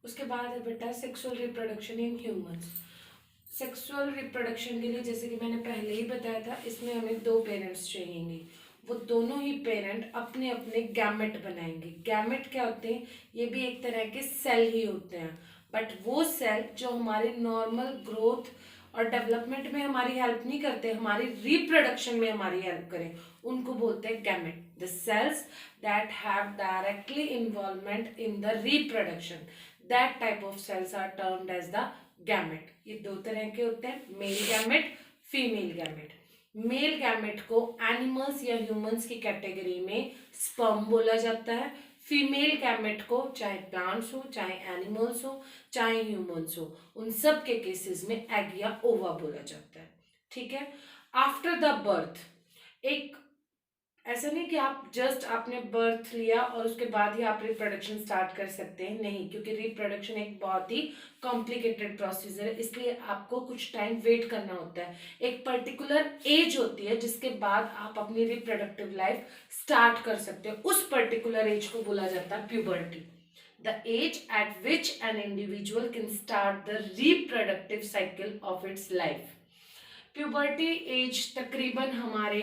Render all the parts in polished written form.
उसके बाद है बेटा sexual reproduction in humans. Sexual reproduction के लिए जैसे कि मैंने पहले ही बताया था, इसमें हमें दो पेरेंट्स चाहिएंगे। वो दोनों ही पेरेंट अपने अपने गैमेट बनाएंगे। गैमेट क्या होते हैं? ये भी एक तरह के सेल ही होते हैं, बट वो सेल जो हमारे नॉर्मल ग्रोथ और डेवलपमेंट में हमारी हेल्प नहीं करते, हमारी रिप्रोडक्शन में हमारी हेल्प करें, उनको बोलते हैं gamete. The cells that have directly involvement in the reproduction, that type of cells are termed as the gamete. ये दो तरह के होते हैं, male gamete, female gamete. Male gamete को एनिमल्स या ह्यूमंस की कैटेगरी में स्पर्म बोला जाता है। फीमेल गैमेट को चाहे प्लांट्स हो, चाहे एनिमल्स हो, चाहे ह्यूमंस हो, उन सब के केसेस में एग या ओवा बोला जाता है। ठीक है। आफ्टर द बर्थ, एक ऐसा नहीं कि आप जस्ट आपने बर्थ लिया और उसके बाद ही आप रिप्रोडक्शन स्टार्ट कर सकते हैं, नहीं, क्योंकि रिप्रोडक्शन एक बहुत ही कॉम्प्लिकेटेड प्रोसीजर है, इसलिए आपको कुछ टाइम वेट करना होता है। एक पर्टिकुलर एज होती है जिसके बाद आप अपनी रिप्रोडक्टिव लाइफ स्टार्ट कर सकते हो, उस पर्टिकुलर एज को बोला जाता है puberty. The age at which an individual can start the reproductive cycle of its life. Puberty age तकरीबन हमारे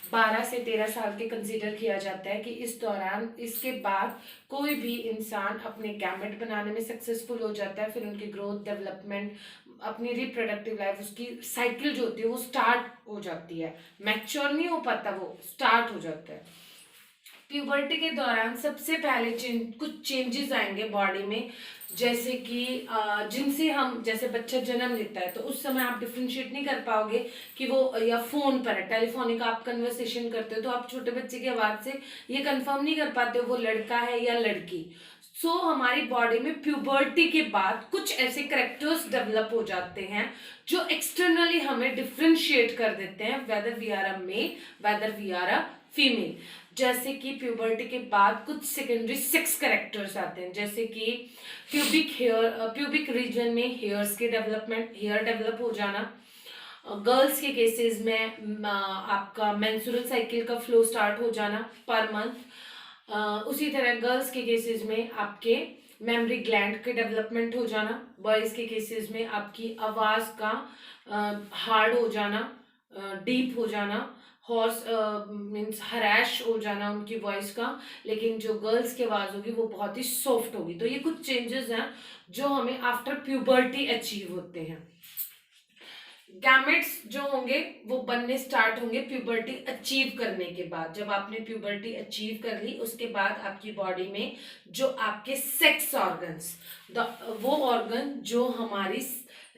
12 से 13 साल के कंसीडर किया जाता है कि इस दौरान, इसके बाद कोई भी इंसान अपने गैमेट बनाने में सक्सेसफुल हो जाता है, फिर उनकी ग्रोथ, डेवलपमेंट, अपनी रिप्रोडक्टिव लाइफ, उसकी साइकिल जो होती है वो स्टार्ट हो जाती है। मैच्योर नहीं हो पाता, वो स्टार्ट हो जाता है। प्यूबर्टी के दौरान सबसे पहले कुछ चेंजेस आएंगे बॉडी में, जैसे कि जिनसे हम, जैसे बच्चा जन्म लेता है तो उस समय आप डिफ्रेंशिएट नहीं कर पाओगे कि वो, या फोन पर है, टेलीफोनिक आप कन्वर्सेशन करते हो तो आप छोटे बच्चे की आवाज से ये कंफर्म नहीं कर पाते हो वो लड़का है या लड़की। सो हमारी बॉडी में प्यूबर्टी के बाद कुछ ऐसे करेक्टर्स डेवलप हो जाते हैं जो एक्सटर्नली हमें डिफ्रेंशिएट कर देते हैं whether we are a male, whether we are a female. जैसे कि प्यूबर्टी के बाद कुछ सेकेंडरी सेक्स कैरेक्टर्स आते हैं, जैसे कि प्यूबिक हेयर, प्यूबिक रीजन में हेयर्स के डेवलपमेंट, हेयर डेवलप हो जाना। गर्ल्स के केसेस में आपका मेंस्ट्रुअल साइकिल का फ्लो स्टार्ट हो जाना पर मंथ। उसी तरह गर्ल्स के केसेस में आपके मेमोरी ग्लैंड के डेवलपमेंट हो जाना। बॉयज के केसेस में आपकी आवाज का हार्ड हो जाना, डीप हो जाना, हॉर्स मीन्स हरैश हो जाना उनकी वॉइस का, लेकिन जो गर्ल्स की आवाज होगी वो बहुत ही सॉफ्ट होगी। तो ये कुछ चेंजेस हैं जो हमें आफ्टर प्यूबर्टी अचीव होते हैं। गैमेट्स जो होंगे वो बनने स्टार्ट होंगे प्यूबर्टी अचीव करने के बाद। जब आपने प्यूबर्टी अचीव कर ली उसके बाद आपकी बॉडी में जो आपके सेक्स ऑर्गन्स, वो ऑर्गन जो हमारी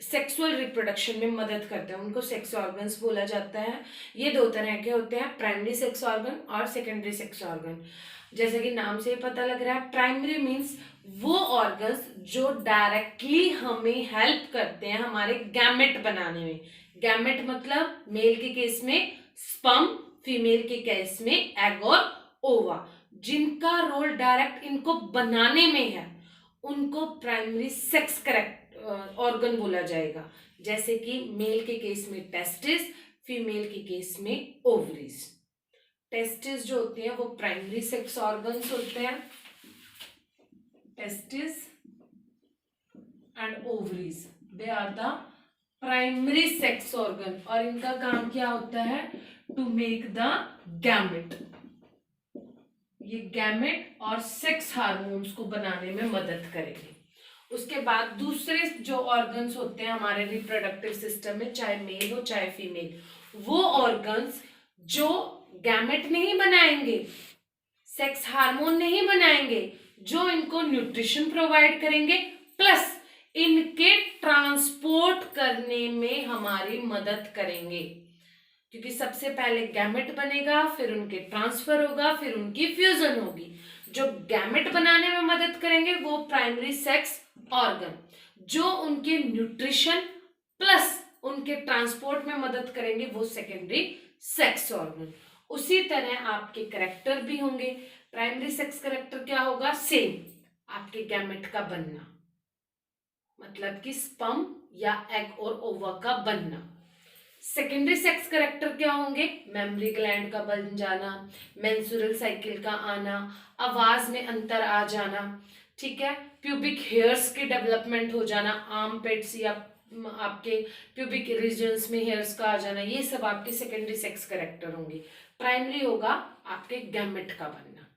सेक्सुअल रिप्रोडक्शन में मदद करते हैं उनको सेक्स ऑर्गन्स बोला जाता है। ये दो तरह के होते हैं, प्राइमरी सेक्स ऑर्गन और सेकेंडरी सेक्स ऑर्गन। जैसे कि नाम से पता लग रहा है, प्राइमरी मीन्स वो ऑर्गन्स जो डायरेक्टली हमें हेल्प करते हैं हमारे गैमेट बनाने में। गैमेट मतलब मेल के केस में स्पर्म, फीमेल के केस में एग और ओवा, जिनका रोल डायरेक्ट इनको बनाने में है उनको प्राइमरी सेक्स करेक्ट ऑर्गन बोला जाएगा। जैसे कि मेल के केस में टेस्टिस, फीमेल के केस में ओवरीज। टेस्टिस जो होती हैं वो प्राइमरी सेक्स ऑर्गन्स होते हैं, testis and ovaries, they are the primary sex organ, और इनका काम क्या होता है? To make the gamete. ये गैमेट और सेक्स हार्मोन्स को बनाने में मदद करेंगे। उसके बाद दूसरे जो ऑर्गन्स होते हैं हमारे रिप्रोडक्टिव सिस्टम में, चाहे मेल हो चाहे फीमेल, वो ऑर्गन्स जो गैमेट नहीं बनाएंगे, सेक्स हार्मोन नहीं बनाएंगे, जो इनको न्यूट्रिशन प्रोवाइड करेंगे प्लस इनके ट्रांसपोर्ट करने में हमारी मदद करेंगे। क्योंकि सबसे पहले गैमेट बनेगा, फिर उनके ट्रांसफर होगा, फिर उनकी फ्यूजन होगी। जो गैमेट बनाने में मदद करेंगे वो प्राइमरी सेक्स ऑर्गन, जो उनके न्यूट्रिशन प्लस उनके ट्रांसपोर्ट में मदद करेंगे वो सेकेंडरी सेक्स ऑर्गन। उसी तरह आपके करेक्टर भी होंगे। प्राइमरी सेक्स करेक्टर क्या होगा? सेम, आपके गैमेट का बनना, मतलब कि स्पर्म या एग और ओवा का बनना। सेकेंडरी सेक्स करेक्टर क्या होंगे? मेमोरी ग्लैंड का बन जाना, मेंस्ट्रुअल साइकिल का आना, आवाज में अंतर आ जाना। ठीक है। प्यूबिक हेयर्स के डेवलपमेंट हो जाना, आर्म पेट्स या आपके प्यूबिक रीजन्स में हेयर्स का आ जाना, ये सब आपके सेकेंडरी सेक्स कैरेक्टर होंगे। प्राइमरी होगा आपके गैमेट का बनना।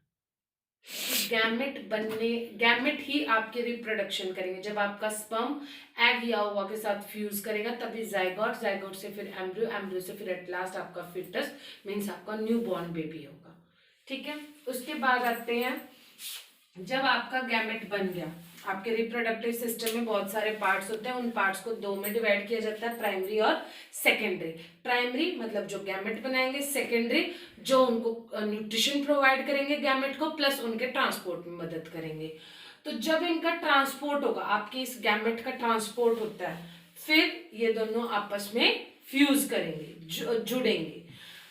गैमेट ही आपके रिप्रोडक्शन करेंगे। जब आपका स्पर्म एग या ओवा के साथ फ्यूज करेगा तभी जाइगोट, जाइगोट से फिर एम्ब्रियो, एम्ब्रियो से फिर एट लास्ट आपका फिटस मीन्स आपका न्यू बॉर्न बेबी होगा। ठीक है, उसके बाद आते हैं, जब आपका गैमेट बन गया, आपके रिप्रोडक्टिव सिस्टम में बहुत सारे पार्ट्स होते हैं, उन पार्ट्स को दो में डिवाइड किया जाता है, प्राइमरी और सेकेंडरी। प्राइमरी मतलब जो गैमेट बनाएंगे, सेकेंडरी जो उनको न्यूट्रिशन प्रोवाइड करेंगे गैमेट को, प्लस उनके ट्रांसपोर्ट में मदद करेंगे। तो जब इनका ट्रांसपोर्ट होगा, आपके इस गैमेट का ट्रांसपोर्ट होता है, फिर ये दोनों आपस में फ्यूज करेंगे, जुड़ेंगे,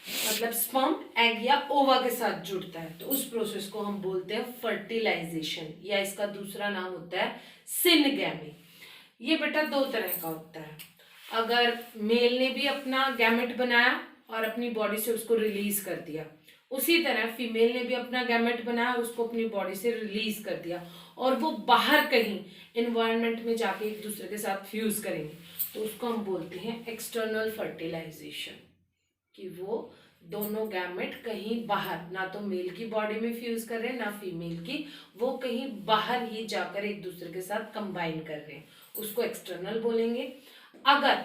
मतलब स्पर्म एग या ओवा के साथ जुड़ता है। तो उस प्रोसेस को हम बोलते हैं फर्टिलाइजेशन, या इसका दूसरा नाम होता है सिनगैमी। ये बेटा दो तरह का होता है। अगर मेल ने भी अपना गैमेट बनाया और अपनी बॉडी से उसको रिलीज कर दिया, उसी तरह फीमेल ने भी अपना गैमेट बनाया और उसको अपनी बॉडी से रिलीज कर दिया, और वो बाहर कहीं एनवायरनमेंट में जाके एक दूसरे के साथ फ्यूज करेंगे, तो उसको हम बोलते हैं एक्सटर्नल फर्टिलाइजेशन। कि वो दोनों गैमेट कहीं बाहर, ना तो मेल की बॉडी में फ्यूज कर रहे हैं ना फीमेल की, वो कहीं बाहर ही जाकर एक दूसरे के साथ कंबाइन कर रहे हैं, उसको एक्सटर्नल बोलेंगे। अगर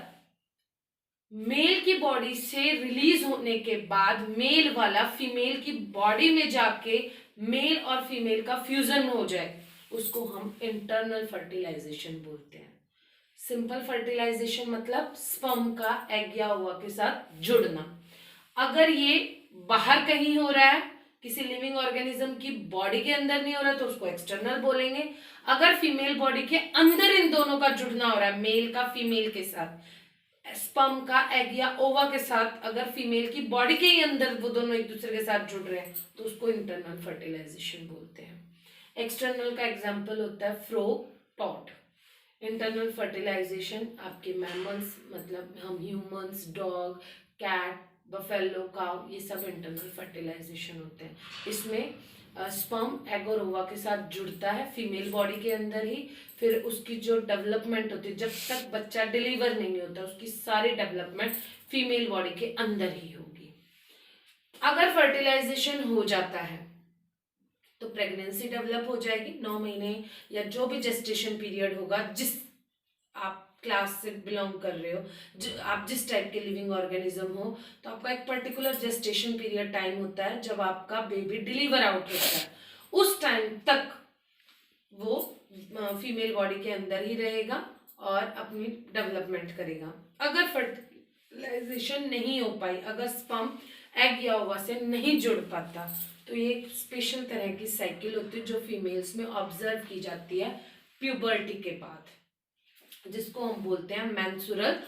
मेल की बॉडी से रिलीज होने के बाद मेल वाला फीमेल की बॉडी में जाके मेल और फीमेल का फ्यूजन हो जाए, उसको हम इंटरनल फर्टिलाइजेशन बोलते हैं। सिंपल फर्टिलाइजेशन मतलब स्पर्म का एग या ओवा के साथ जुड़ना। अगर ये बाहर कहीं हो रहा है, किसी लिविंग ऑर्गेनिज्म की बॉडी के अंदर नहीं हो रहा, तो उसको एक्सटर्नल बोलेंगे। अगर फीमेल बॉडी के अंदर इन दोनों का जुड़ना हो रहा है, मेल का फीमेल के साथ, स्पर्म का एग या ओवा के साथ, अगर फीमेल की बॉडी के ही अंदर वो दोनों एक दूसरे के साथ जुड़ रहे हैं, तो उसको इंटरनल फर्टिलाइजेशन बोलते हैं। एक्सटर्नल का एग्जाम्पल होता है फ्रोटॉट। इंटरनल फर्टिलाइजेशन आपके मैमल्स, मतलब हम humans, dog, cat, buffalo, cow, ये सब इंटरनल फर्टिलाइजेशन होते हैं। इसमें स्पर्म एग और ओवा के साथ जुड़ता है फीमेल बॉडी के अंदर ही, फिर उसकी जो डेवलपमेंट होती है, जब तक बच्चा डिलीवर नहीं होता उसकी सारी डेवलपमेंट फीमेल बॉडी के अंदर ही होगी। अगर फर्टिलाइजेशन हो जाता है तो प्रेगनेंसी डेवलप हो जाएगी। 9 महीने या जो भी जेस्टेशन पीरियड होगा, जिस आप क्लास से बिलोंग कर रहे हो, आप जिस टाइप के लिविंग ऑर्गेनिज्म हो, तो आपका एक पर्टिकुलर जेस्टेशन पीरियड टाइम होता है जब आपका बेबी डिलीवर आउट होता है। उस टाइम तक वो फीमेल बॉडी के अंदर ही रहेगा और अपनी डेवलपमेंट करेगा। अगर फर्टिलाइजेशन नहीं हो पाई, अगर स्पर्म एग या ओवा से नहीं जुड़ पाता, तो ये एक स्पेशल तरह की साइकिल होती है जो फीमेल्स में ऑब्जर्व की जाती है प्यूबर्टी के बाद, जिसको हम बोलते हैं मेंस्ट्रुअल